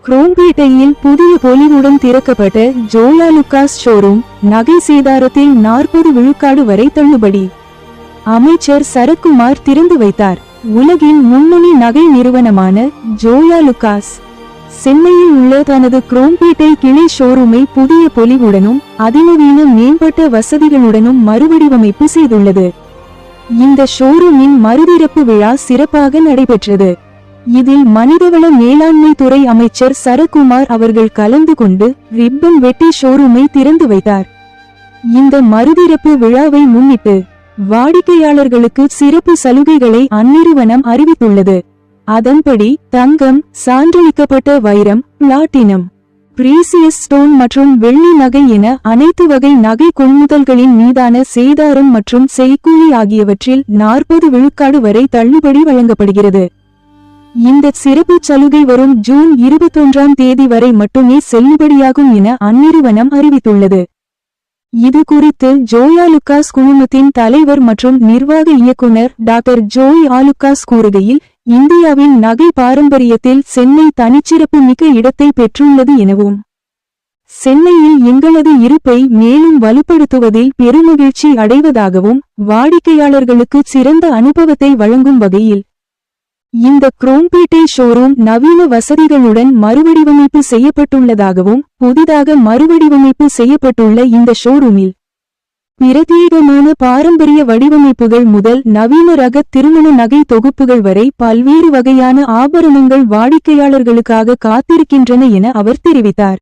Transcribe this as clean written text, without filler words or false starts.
குரோம்பேட்டையில் புதிய பொலிவுடன் திறக்கப்பட்ட ஜோயா லுகாஸ் ஷோரூம் நகை சேதாரத்தில் 40 விழுக்காடு வரை தள்ளுபடி. அமைச்சர் சரத்குமார் திறந்து வைத்தார். உலகின் முன்னணி நகை நிறுவனமான ஜோயா லுகாஸ் சென்னையில் உள்ள தனது குரோம்பேட்டை கிளை ஷோரூமை புதிய பொலிவுடனும் அதிநவீன மேம்பட்ட வசதிகளுடனும் மறுவடிவமைப்பு செய்துள்ளது. இந்த ஷோரூமின் மறுதிறப்பு விழா சிறப்பாக நடைபெற்றது. இதில் மனிதவள மேலாண்மை துறை அமைச்சர் சரத்குமார் அவர்கள் கலந்து கொண்டு ரிப்பன் வெட்டி ஷோரூமை திறந்து வைத்தார். இந்த மறுதிறப்பு விழாவை முன்னிட்டு வாடிக்கையாளர்களுக்கு சிறப்பு சலுகைகளை அந்நிறுவனம் அறிவித்துள்ளது. அதன்படி தங்கம், சான்றளிக்கப்பட்ட வைரம், பிளாட்டினம், பிரீசியஸ் ஸ்டோன் மற்றும் வெள்ளி நகை என அனைத்து வகை நகை கொள்முதல்களின் மீதான சேதாரம் மற்றும் செய்கூலி ஆகியவற்றில் 40 விழுக்காடு வரை தள்ளுபடி வழங்கப்படுகிறது. இந்த சிறப்பு சலுகை வரும் ஜூன் 21ஆம் தேதி வரை மட்டுமே செல்லுபடியாகும் என அந்நிறுவனம் அறிவித்துள்ளது. இது குறித்து ஜோயா லுகாஸ் குழுமத்தின் தலைவர் மற்றும் நிர்வாக இயக்குனர் டாக்டர் ஜோய் ஆலுகாஸ் கூறுகையில், இந்தியாவின் நகை பாரம்பரியத்தில் சென்னை தனிச்சிறப்பு மிக்க இடத்தை பெற்றுள்ளது எனவும், சென்னையில் எங்களது இருப்பை மேலும் வலுப்படுத்துவதில் பெருமகிழ்ச்சி அடைவதாகவும், வாடிக்கையாளர்களுக்கு சிறந்த அனுபவத்தை வழங்கும் வகையில் இந்த குரோம்பேட்டை ஷோரூம் நவீன வசதிகளுடன் மறுவடிவமைப்பு செய்யப்பட்டுள்ளதாகவும், புதிதாக மறுவடிவமைப்பு செய்யப்பட்டுள்ள இந்த ஷோரூமில் பிரத்யேகமான பாரம்பரிய வடிவமைப்புகள் முதல் நவீன ரக திருமண நகை தொகுப்புகள் வரை பல்வேறு வகையான ஆபரணங்கள் வாடிக்கையாளர்களுக்காக காத்திருக்கின்றன என அவர் தெரிவித்தார்.